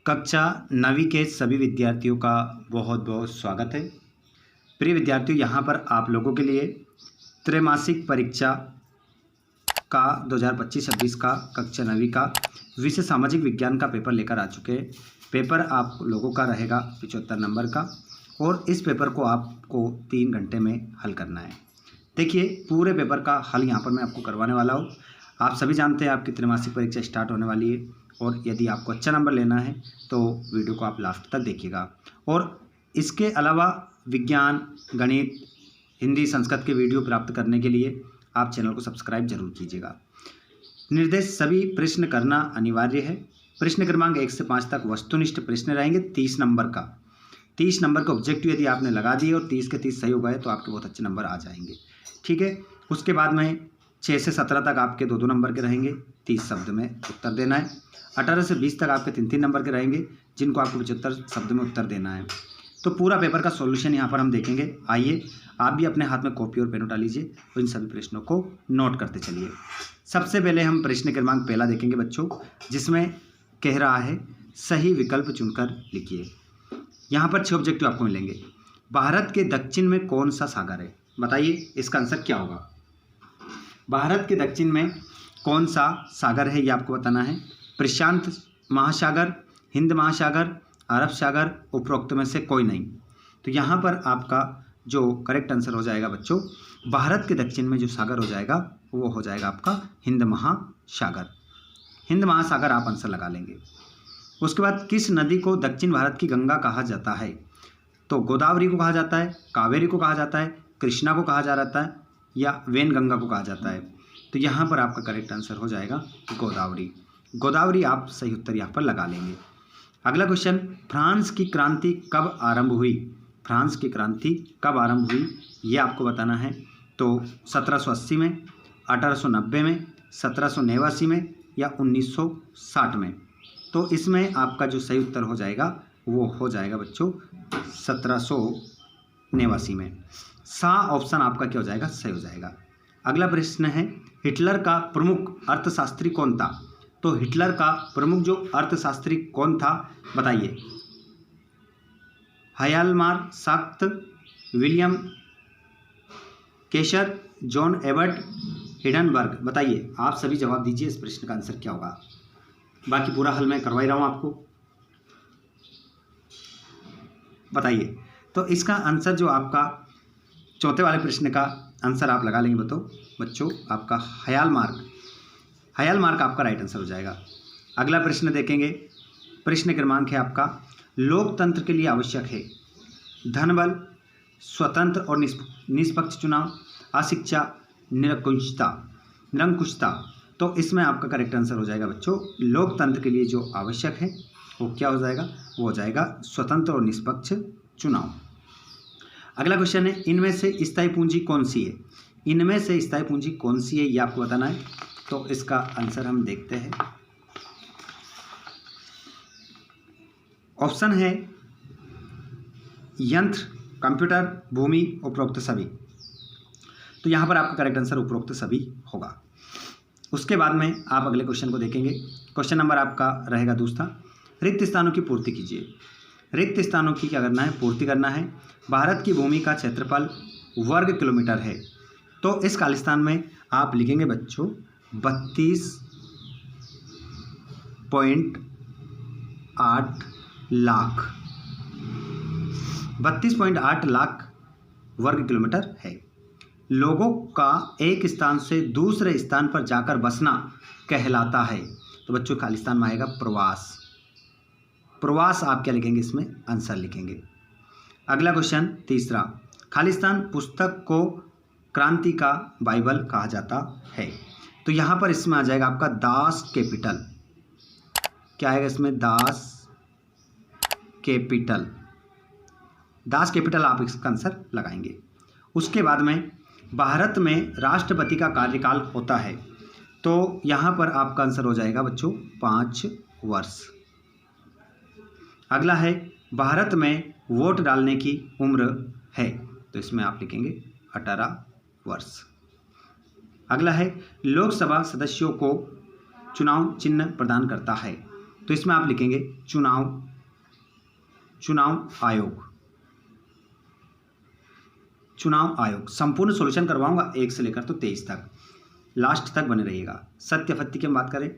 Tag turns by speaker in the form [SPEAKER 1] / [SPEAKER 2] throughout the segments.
[SPEAKER 1] कक्षा 9वीं के सभी विद्यार्थियों का बहुत बहुत स्वागत है। प्रिय विद्यार्थियों, यहाँ पर आप लोगों के लिए त्रैमासिक परीक्षा का 2025-26 का कक्षा 9वीं का विषय सामाजिक विज्ञान का पेपर लेकर आ चुके हैं। पेपर आप लोगों का रहेगा 75 नंबर का और इस पेपर को आपको 3 घंटे में हल करना है। देखिए, पूरे पेपर का हल यहाँ पर मैं आपको करवाने वाला हूँ। आप सभी जानते हैं आपकी त्रैमासिक परीक्षा स्टार्ट होने वाली है और यदि आपको अच्छा नंबर लेना है तो वीडियो को आप लास्ट तक देखिएगा। और इसके अलावा विज्ञान, गणित, हिंदी, संस्कृत के वीडियो प्राप्त करने के लिए आप चैनल को सब्सक्राइब जरूर कीजिएगा। निर्देश सभी प्रश्न करना अनिवार्य है। प्रश्न क्रमांक 1 से 5 तक वस्तुनिष्ठ प्रश्न रहेंगे 30 नंबर का। 30 नंबर का ऑब्जेक्टिव यदि आपने लगा दिए और 30 के 30 सही हो गए तो आपके बहुत अच्छे नंबर आ जाएंगे। ठीक है। उसके बाद में 6 से 17 तक आपके 2-2 नंबर के रहेंगे, 30 शब्द में उत्तर देना है। 18 से 20 तक आपके 3-3 नंबर के रहेंगे, जिनको आपको 75 शब्द में उत्तर देना है। तो पूरा पेपर का सॉल्यूशन यहाँ पर हम देखेंगे। आइए आप भी अपने हाथ में कॉपी और पेन उठा लीजिए और इन सभी प्रश्नों को नोट करते चलिए। सबसे पहले हम प्रश्न क्रमांक पहला देखेंगे बच्चों, जिसमें कह रहा है सही विकल्प चुनकर लिखिए। यहाँ पर 6 ऑब्जेक्टिव आपको मिलेंगे। भारत के दक्षिण में कौन सा सागर है? बताइए इसका आंसर क्या होगा। भारत के दक्षिण में कौन सा सागर है ये आपको बताना है। प्रशांत महासागर, हिंद महासागर, अरब सागर, उपरोक्त में से कोई नहीं। तो यहाँ पर आपका जो करेक्ट आंसर हो जाएगा बच्चों, भारत के दक्षिण में जो सागर हो जाएगा वो हो जाएगा आपका हिंद महासागर। हिंद महासागर आप आंसर लगा लेंगे। उसके बाद किस नदी को दक्षिण भारत की गंगा कहा जाता है? तो गोदावरी को कहा जाता है, कावेरी को कहा जाता है, कृष्णा को कहा जाता है या वैनगंगा को कहा जाता है। तो यहाँ पर आपका करेक्ट आंसर हो जाएगा गोदावरी। गोदावरी आप सही उत्तर यहाँ पर लगा लेंगे। अगला क्वेश्चन, फ्रांस की क्रांति कब आरंभ हुई? फ्रांस की क्रांति कब आरंभ हुई ये आपको बताना है। तो 1780 में, 1890 में, 1789 में या 1960 में। तो इसमें आपका जो सही उत्तर हो जाएगा वो हो जाएगा बच्चों 1789 में। सा ऑप्शन आपका क्या हो जाएगा? सही हो जाएगा। अगला प्रश्न है, हिटलर का प्रमुख अर्थशास्त्री कौन था? तो हिटलर का प्रमुख जो अर्थशास्त्री कौन था बताइए। हयालमार साख्त, विलियम केशर, जॉन एबर्ट, हिडनबर्ग। बताइए, आप सभी जवाब दीजिए, इस प्रश्न का आंसर क्या होगा। बाकी पूरा हल मैं करवा ही रहा हूं आपको। बताइए। तो इसका आंसर जो आपका चौथे वाले प्रश्न का आंसर आप लगा लेंगे बच्चों, आपका हयाल मार्क आपका राइट आंसर हो जाएगा। अगला प्रश्न देखेंगे। प्रश्न क्रमांक है आपका, लोकतंत्र के लिए आवश्यक है धनबल, स्वतंत्र और निष्पक्ष चुनाव, अशिक्षा, निरंकुशता। तो इसमें आपका करेक्ट आंसर हो जाएगा बच्चों, लोकतंत्र के लिए जो आवश्यक है वो क्या हो जाएगा? वो हो जाएगा स्वतंत्र और निष्पक्ष चुनाव। अगला क्वेश्चन है, इनमें से स्थायी पूंजी कौन सी है? इनमें से स्थायी पूंजी कौन सी है ये आपको बताना है। तो इसका आंसर हम देखते हैं। ऑप्शन है यंत्र, कंप्यूटर, भूमि, उपरोक्त सभी। तो यहाँ पर आपका करेक्ट आंसर उपरोक्त सभी होगा। उसके बाद में आप अगले क्वेश्चन को देखेंगे। क्वेश्चन नंबर आपका रहेगा दूसरा, रिक्त स्थानों की पूर्ति कीजिए। रिक्त स्थानों की क्या करना है? पूर्ति करना है। भारत की भूमि का क्षेत्रफल वर्ग किलोमीटर है। तो इस खालिस्तान में आप लिखेंगे बच्चों 32.8 लाख। 32.8 लाख वर्ग किलोमीटर है। लोगों का एक स्थान से दूसरे स्थान पर जाकर बसना कहलाता है। तो बच्चों खालिस्तान में आएगा प्रवास। प्रवास आप क्या लिखेंगे? इसमें आंसर लिखेंगे। अगला क्वेश्चन तीसरा, खालिस्तान पुस्तक को क्रांति का बाइबल कहा जाता है। तो यहाँ पर इसमें आ जाएगा आपका दास कैपिटल। क्या आएगा इसमें? Das Kapital. दास कैपिटल आप इसका आंसर लगाएंगे। उसके बाद में भारत में राष्ट्रपति का कार्यकाल होता है। तो यहाँ पर आपका आंसर हो जाएगा बच्चों 5 वर्ष। अगला है, भारत में वोट डालने की उम्र है। तो इसमें आप लिखेंगे 18 वर्ष। अगला है, लोकसभा सदस्यों को चुनाव चिन्ह प्रदान करता है। तो इसमें आप लिखेंगे चुनाव आयोग। चुनाव आयोग संपूर्ण सॉल्यूशन करवाऊंगा 1 से लेकर तो 23 तक, लास्ट तक बने रहिएगा। सत्य फत्य की हम बात करें,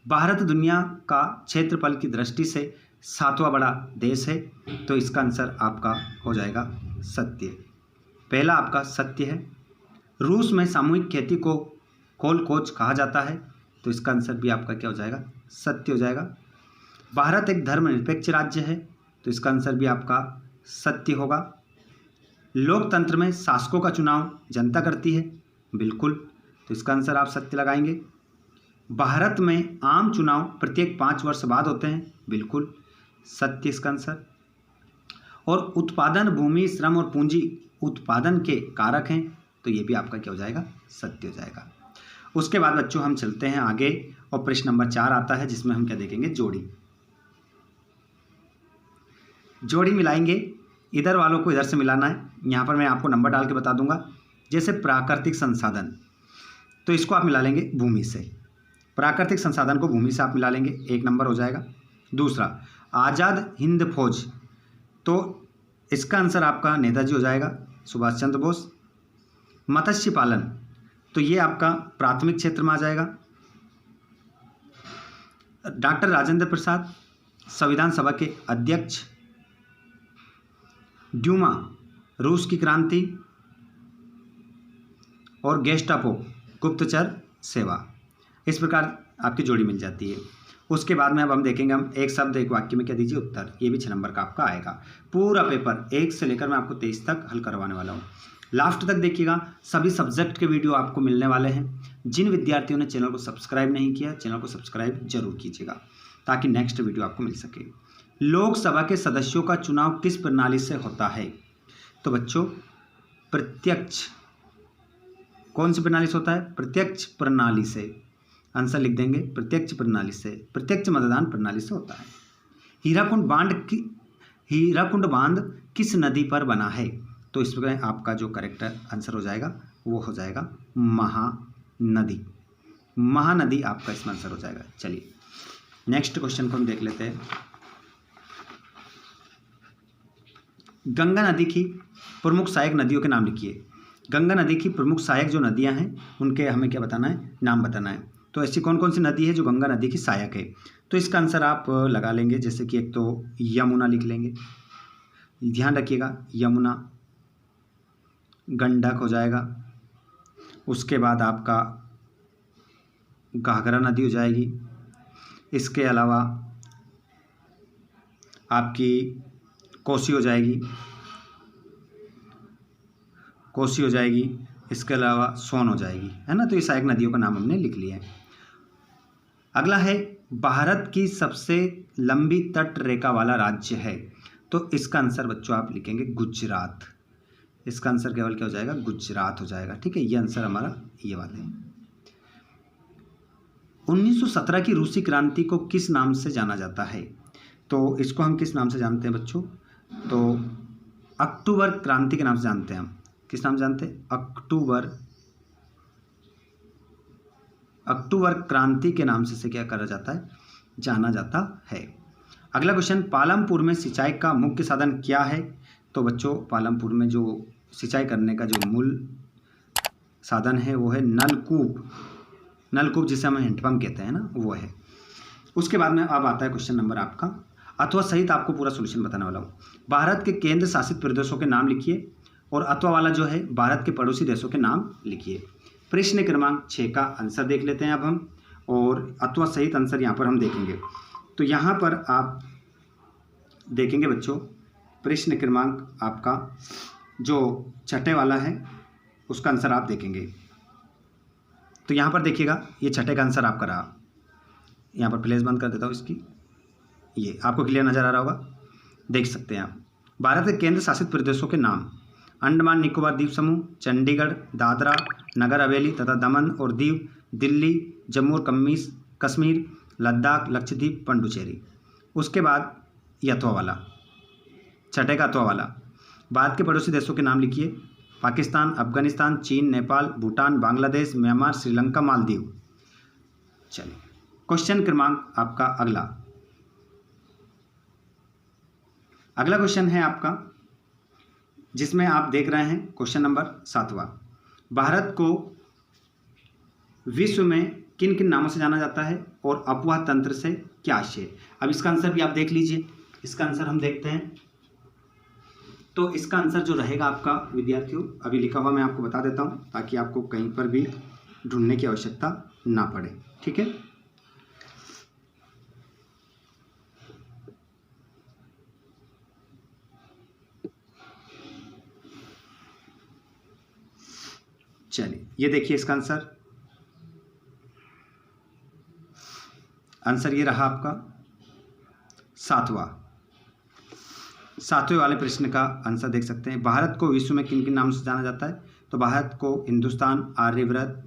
[SPEAKER 1] भारत दुनिया का क्षेत्रफल की दृष्टि से 7वां बड़ा देश है, तो इसका आंसर आपका हो जाएगा सत्य। पहला आपका सत्य है। रूस में सामूहिक खेती को कोलकोच कहा जाता है, तो इसका आंसर भी आपका क्या हो जाएगा, सत्य हो जाएगा। भारत एक धर्मनिरपेक्ष राज्य है, तो इसका आंसर भी आपका सत्य होगा। लोकतंत्र में शासकों का चुनाव जनता करती है, बिल्कुल, तो इसका आंसर आप सत्य लगाएंगे। भारत में आम चुनाव प्रत्येक 5 वर्ष बाद होते हैं, बिल्कुल सत्य इसका आंसर। और उत्पादन भूमि, श्रम और पूंजी उत्पादन के कारक हैं, तो ये भी आपका क्या हो जाएगा, सत्य हो जाएगा। उसके बाद बच्चों हम चलते हैं आगे और प्रश्न नंबर 4 आता है, जिसमें हम क्या देखेंगे, जोड़ी मिलाएंगे। इधर वालों को इधर से मिलाना है। यहाँ पर मैं आपको नंबर डाल के बता दूंगा। जैसे प्राकृतिक संसाधन, तो इसको आप मिला लेंगे भूमि से। प्राकृतिक संसाधन को भूमि से आप मिला लेंगे, 1 नंबर हो जाएगा। दूसरा आज़ाद हिंद फौज, तो इसका आंसर आपका नेताजी हो जाएगा, सुभाष चंद्र बोस। मत्स्य पालन, तो ये आपका प्राथमिक क्षेत्र में आ जाएगा। डॉक्टर राजेंद्र प्रसाद संविधान सभा के अध्यक्ष। ड्यूमा रूस की क्रांति। और गेस्टापो गुप्तचर सेवा। इस प्रकार आपकी जोड़ी मिल जाती है। उसके बाद में अब हम देखेंगे, हम एक शब्द एक वाक्य में क्या दीजिए उत्तर, ये भी 6 नंबर का आपका आएगा। पूरा पेपर 1 से लेकर मैं आपको 23 तक हल करवाने वाला हूँ। लास्ट तक देखिएगा, सभी सब्जेक्ट के वीडियो आपको मिलने वाले हैं। जिन विद्यार्थियों ने चैनल को सब्सक्राइब नहीं किया, चैनल को सब्सक्राइब जरूर कीजिएगा ताकि नेक्स्ट वीडियो आपको मिल सके। लोकसभा के सदस्यों का चुनाव किस प्रणाली से होता है, तो बच्चों प्रत्यक्ष। कौन सी प्रणाली से होता है, प्रत्यक्ष प्रणाली से। आंसर लिख देंगे, प्रत्यक्ष प्रणाली से, प्रत्यक्ष मतदान प्रणाली से होता है। हीराकुंड बांध किस नदी पर बना है, तो इसमें आपका जो करेक्ट आंसर हो जाएगा वो हो जाएगा महानदी। महानदी आपका इसमें आंसर हो जाएगा। चलिए नेक्स्ट क्वेश्चन को हम देख लेते हैं। गंगा नदी की प्रमुख सहायक नदियों के नाम लिखिए। गंगा नदी की प्रमुख सहायक जो नदियां हैं उनके हमें क्या बताना है, नाम बताना है। तो ऐसी कौन कौन सी नदी है जो गंगा नदी की सहायक है, तो इसका आंसर आप लगा लेंगे। जैसे कि एक तो यमुना लिख लेंगे, ध्यान रखिएगा, यमुना। गंडक हो जाएगा। उसके बाद आपका घाघरा नदी हो जाएगी। इसके अलावा आपकी कोसी हो जाएगी, कोसी हो जाएगी। इसके अलावा सोन हो जाएगी, है ना। तो ये सहायक नदियों का नाम हमने लिख लिया है। अगला है भारत की सबसे लंबी तट रेखा वाला राज्य है, तो इसका आंसर बच्चों आप लिखेंगे गुजरात। इसका आंसर केवल क्या हो जाएगा, गुजरात हो जाएगा। ठीक है, ये आंसर हमारा ये वाला है। 1917 की रूसी क्रांति को किस नाम से जाना जाता है, तो इसको हम किस नाम से जानते हैं बच्चों, तो अक्टूबर क्रांति के नाम से जानते हैं हम। किस नाम जानते हैं, अक्टूबर क्रांति के नाम से क्या करा जाता है, जाना जाता है। अगला क्वेश्चन, पालमपुर में सिंचाई का मुख्य साधन क्या है, तो बच्चों पालमपुर में जो सिंचाई करने का जो मूल साधन है वो है नलकूप। नलकूप जिसे हम हैंडपंप कहते हैं ना, वो है। उसके बाद में अब आता है क्वेश्चन नंबर आपका अथवा सहित आपको पूरा सोल्यूशन बताने वाला हूँ। भारत के केंद्र शासित प्रदेशों के नाम लिखिए और अथवा वाला जो है भारत के पड़ोसी देशों के नाम लिखिए। प्रश्न क्रमांक 6 का आंसर देख लेते हैं अब हम, और अथवा सहित आंसर यहाँ पर हम देखेंगे। तो यहाँ पर आप देखेंगे बच्चों, प्रश्न क्रमांक आपका जो छठे वाला है उसका आंसर आप देखेंगे। तो यहाँ पर देखिएगा, ये छठे का आंसर आपका रहा। यहाँ पर प्लेस बंद कर देता हूँ इसकी, ये आपको क्लियर नज़र आ रहा होगा, देख सकते हैं आप। भारत के केंद्र शासित प्रदेशों के नाम, अंडमान निकोबार द्वीप समूह, चंडीगढ़, दादरा नगर हवेली तथा दमन और दीव, दिल्ली, जम्मू और कश्मीर, लद्दाख, लक्षद्वीप, पुडुचेरी। उसके बाद अथवा वाला, छठे का अथवा वाला, भारत के पड़ोसी देशों के नाम लिखिए। पाकिस्तान, अफगानिस्तान, चीन, नेपाल, भूटान, बांग्लादेश, म्यांमार, श्रीलंका, मालदीव। चलिए क्वेश्चन क्रमांक आपका अगला, अगला क्वेश्चन है आपका, जिसमें आप देख रहे हैं क्वेश्चन नंबर 7वां। भारत को विश्व में किन किन नामों से जाना जाता है और अफवाह तंत्र से क्या आशय है। अब इसका आंसर भी आप देख लीजिए। इसका आंसर हम देखते हैं। तो इसका आंसर जो रहेगा आपका विद्यार्थियों, अभी लिखा हुआ मैं आपको बता देता हूं, ताकि आपको कहीं पर भी ढूंढने की आवश्यकता ना पड़े। ठीक है, चलिए ये देखिए इसका आंसर ये रहा आपका 7वें वाले प्रश्न का आंसर देख सकते हैं। भारत को विश्व में किन किन नामों से जाना जाता है। तो भारत को हिंदुस्तान, आर्यव्रत,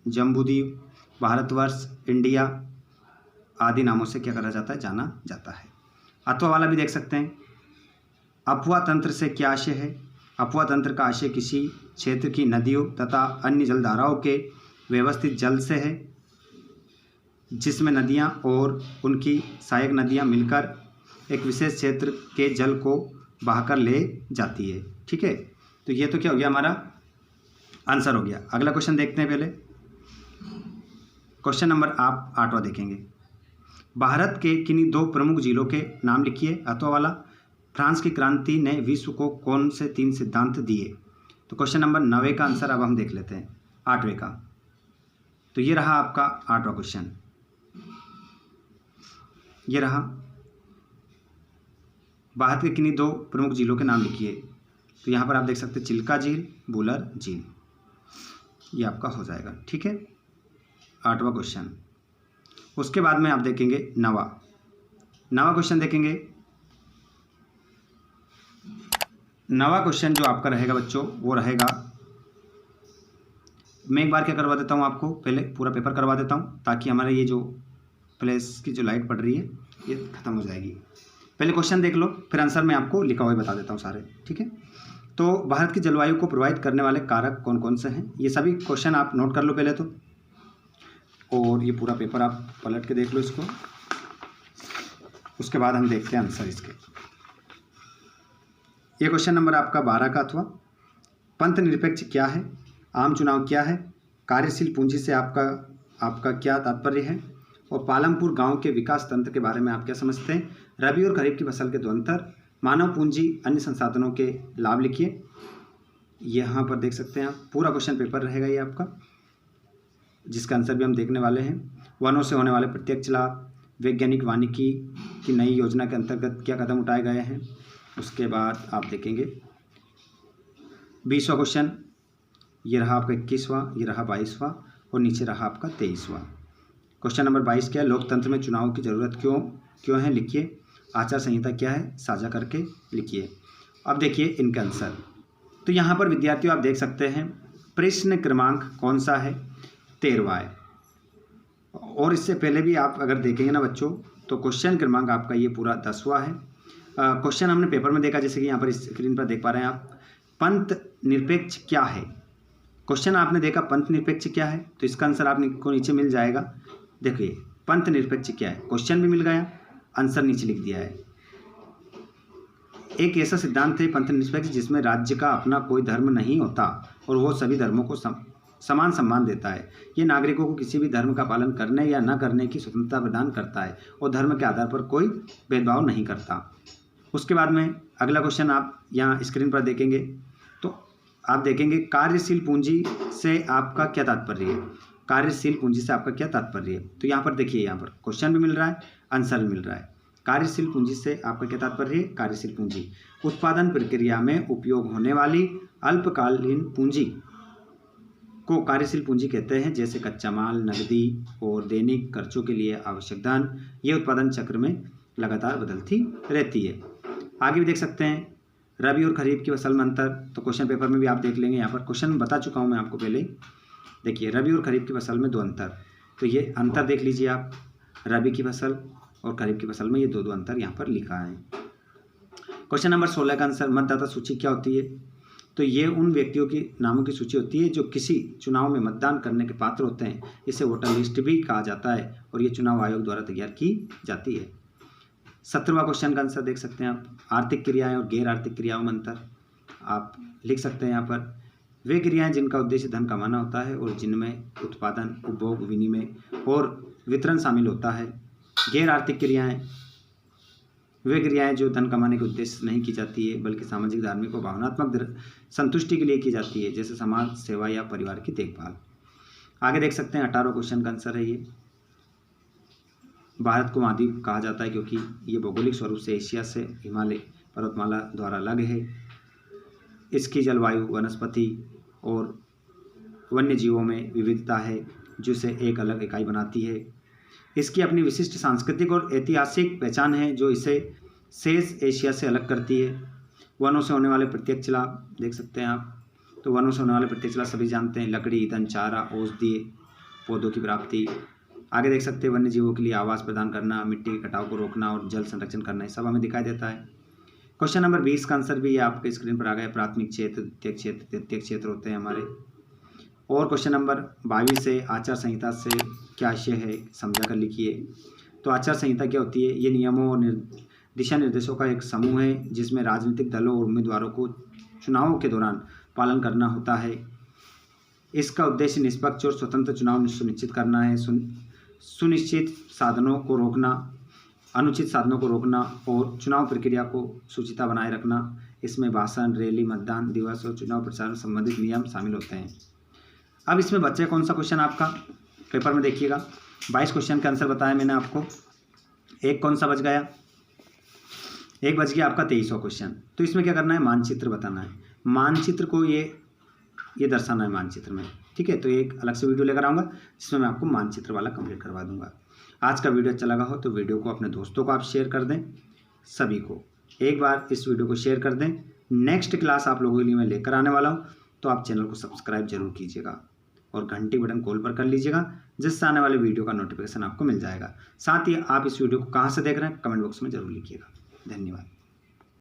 [SPEAKER 1] जम्बूद्वीप, भारतवर्ष, इंडिया आदि नामों से क्या करा जाता है, जाना जाता है। अथवा वाला भी देख सकते हैं। अफवाह तंत्र से क्या आशय है। अफवाह तंत्र का आशय किसी क्षेत्र की नदियों तथा अन्य जलधाराओं के व्यवस्थित जल से है, जिसमें नदियां और उनकी सहायक नदियां मिलकर एक विशेष क्षेत्र के जल को बहाकर ले जाती है। ठीक है, तो ये तो क्या हो गया, हमारा आंसर हो गया। अगला क्वेश्चन देखते हैं। पहले क्वेश्चन नंबर आप 8वां देखेंगे। भारत के किन्हीं 2 प्रमुख जिलों के नाम लिखिए। अथवा वाला, फ्रांस की क्रांति ने विश्व को कौन से 3 सिद्धांत दिए। तो क्वेश्चन नंबर 9 का आंसर अब हम देख लेते हैं, 8वें का। तो ये रहा आपका 8वां क्वेश्चन, ये रहा। भारत के किन्हीं 2 प्रमुख झीलों के नाम लिखिए। तो यहाँ पर आप देख सकते हैं चिल्का झील, बुलर झील, ये आपका हो जाएगा। ठीक है, 8वां क्वेश्चन। उसके बाद में आप देखेंगे 9वां क्वेश्चन देखेंगे। 9वां क्वेश्चन जो आपका रहेगा बच्चों, वो रहेगा, मैं एक बार क्या करवा देता हूँ आपको, पहले पूरा पेपर करवा देता हूँ, ताकि हमारे ये जो प्लेस की जो लाइट पड़ रही है ये खत्म हो जाएगी। पहले क्वेश्चन देख लो, फिर आंसर मैं आपको लिखा हुआ बता देता हूँ सारे। ठीक है, तो भारत की जलवायु को प्रभावित करने वाले कारक कौन कौन से हैं, ये सभी क्वेश्चन आप नोट कर लो पहले तो, और ये पूरा पेपर आप पलट के देख लो इसको। उसके बाद हम देखते हैं आंसर इसके। ये क्वेश्चन नंबर आपका 12 का। अथवा पंथ निरपेक्ष क्या है, आम चुनाव क्या है, कार्यशील पूंजी से आपका क्या तात्पर्य है, और पालमपुर गांव के विकास तंत्र के बारे में आप क्या समझते हैं, रबी और खरीफ की फसल के 2 अंतर, मानव पूंजी अन्य संसाधनों के लाभ लिखिए। यहाँ पर देख सकते हैं आप, पूरा क्वेश्चन पेपर रहेगा ये आपका, जिसका आंसर भी हम देखने वाले हैं। वनों से होने वाले प्रत्यक्ष लाभ, वैज्ञानिक वानिकी की नई योजना के अंतर्गत क्या कदम उठाए गए हैं। उसके बाद आप देखेंगे 20वां क्वेश्चन, ये रहा आपका 21वां, ये रहा 22वां, और नीचे रहा आपका 23वां। क्वेश्चन नंबर 22 क्या है, लोकतंत्र में चुनाव की जरूरत क्यों है, लिखिए। आचार संहिता क्या है, साझा करके लिखिए। अब देखिए इनका आंसर। तो यहाँ पर विद्यार्थियों आप देख सकते हैं प्रश्न क्रमांक कौन सा है, 13वां है। और इससे पहले भी आप अगर देखेंगे ना बच्चों, तो क्वेश्चन क्रमांक आपका ये पूरा 10वां है। क्वेश्चन हमने पेपर में देखा, जैसे कि यहाँ पर स्क्रीन पर देख पा रहे हैं आप, पंथ निरपेक्ष क्या है। क्वेश्चन आपने देखा पंथ निरपेक्ष क्या है, तो इसका आंसर आपको नीचे मिल जाएगा। देखिए पंथ निरपेक्ष क्या है, क्वेश्चन भी मिल गया, आंसर नीचे लिख दिया है। एक ऐसा सिद्धांत है पंथ निरपेक्ष जिसमें राज्य का अपना कोई धर्म नहीं होता और वो सभी धर्मों को समान सम्मान देता है। ये नागरिकों को किसी भी धर्म का पालन करने या न करने की स्वतंत्रता प्रदान करता है और धर्म के आधार पर कोई भेदभाव नहीं करता। उसके बाद में अगला क्वेश्चन आप यहाँ स्क्रीन पर देखेंगे, तो आप देखेंगे कार्यशील पूंजी से आपका क्या तात्पर्य है। कार्यशील पूंजी से आपका क्या तात्पर्य है, तो यहाँ पर देखिए, यहाँ पर क्वेश्चन भी मिल रहा है, आंसर भी मिल रहा है। कार्यशील पूंजी से आपका क्या तात्पर्य है, कार्यशील पूंजी उत्पादन प्रक्रिया में उपयोग होने वाली अल्पकालीन पूंजी को कार्यशील पूंजी कहते हैं, जैसे कच्चा माल, नकदी और दैनिक खर्चों के लिए आवश्यक धन। ये उत्पादन चक्र में लगातार बदलती रहती है। आगे भी देख सकते हैं रबी और खरीफ की फसल में अंतर, तो क्वेश्चन पेपर में भी आप देख लेंगे। यहाँ पर क्वेश्चन बता चुका हूँ मैं आपको पहले। देखिए रबी और खरीफ की फसल में 2 अंतर, तो ये अंतर देख लीजिए आप, रबी की फसल और खरीफ की फसल में ये 2 अंतर यहाँ पर लिखा है। क्वेश्चन नंबर 16 का आंसर, मतदाता सूची क्या होती है। तो ये उन व्यक्तियों की नामों की सूची होती है जो किसी चुनाव में मतदान करने के पात्र होते हैं। इसे वोटर लिस्ट भी कहा जाता है और ये चुनाव आयोग द्वारा तैयार की जाती है। 17वां क्वेश्चन का आंसर देख सकते हैं आप, आर्थिक क्रियाएं और गैर आर्थिक क्रियाओं में अंतर आप लिख सकते हैं यहाँ पर। वे क्रियाएं जिनका उद्देश्य धन कमाना होता है और जिनमें उत्पादन, उपभोग, विनिमय और वितरण शामिल होता है। गैर आर्थिक क्रियाएं वे क्रियाएं जो धन कमाने के उद्देश्य से नहीं की जाती है बल्कि सामाजिक, धार्मिक और भावनात्मक संतुष्टि के लिए की जाती है, जैसे समाज सेवा या परिवार की देखभाल। आगे देख सकते हैं 18वां क्वेश्चन का आंसर है ये। भारत को महाद्वीप कहा जाता है क्योंकि ये भौगोलिक स्वरूप से एशिया से हिमालय पर्वतमाला द्वारा अलग है। इसकी जलवायु, वनस्पति और वन्य जीवों में विविधता है जो इसे एक अलग इकाई बनाती है। इसकी अपनी विशिष्ट सांस्कृतिक और ऐतिहासिक पहचान है जो इसे शेष एशिया से अलग करती है। वनों से होने वाले प्रत्यक्ष लाभ देख सकते हैं आप, तो वनों से होने वाले प्रत्यक्ष लाभ सभी जानते हैं, लकड़ी, ईंधन, चारा, औषधीय पौधों की प्राप्ति। आगे देख सकते हैं वन्य जीवों के लिए आवास प्रदान करना, मिट्टी के कटाव को रोकना और जल संरक्षण करना, ये सब हमें दिखाई देता है। क्वेश्चन नंबर 20 का आंसर भी ये आपके स्क्रीन पर आ गया। प्राथमिक क्षेत्र, द्वितीयक क्षेत्र, तृतीयक क्षेत्र होते हैं हमारे। और क्वेश्चन नंबर 22 से आचार संहिता से क्या आशय है समझा कर लिखिए। तो आचार संहिता क्या होती है? ये नियमों और दिशा निर्देशों का एक समूह है जिसमें राजनीतिक दलों और उम्मीदवारों को चुनावों के दौरान पालन करना होता है। इसका उद्देश्य निष्पक्ष और स्वतंत्र चुनाव सुनिश्चित करना है। सुनिश्चित साधनों को रोकना, अनुचित साधनों को रोकना और चुनाव प्रक्रिया को सुचिता बनाए रखना। इसमें भाषण, रैली, मतदान दिवस और चुनाव प्रचार में संबंधित नियम शामिल होते हैं। अब इसमें बच्चे कौन सा क्वेश्चन आपका पेपर में देखिएगा। 22 क्वेश्चन का आंसर बताया मैंने आपको। एक कौन सा बच गया? एक बच गया आपका 23वां क्वेश्चन। तो इसमें क्या करना है? मानचित्र बताना है। मानचित्र को ये दर्शाना है मानचित्र में, ठीक है। तो एक अलग से वीडियो लेकर आऊँगा जिसमें मैं आपको मानचित्र वाला कंप्लीट करवा दूंगा। आज का वीडियो अच्छा लगा हो तो वीडियो को अपने दोस्तों को आप शेयर कर दें। सभी को एक बार इस वीडियो को शेयर कर दें। नेक्स्ट क्लास आप लोगों के लिए मैं लेकर आने वाला हूँ, तो आप चैनल को सब्सक्राइब जरूर कीजिएगा और घंटी बटन कॉल पर कर लीजिएगा, जिससे आने वाले वीडियो का नोटिफिकेशन आपको मिल जाएगा। साथ ही आप इस वीडियो को कहाँ से देख रहे हैं कमेंट बॉक्स में जरूर लिखिएगा। धन्यवाद।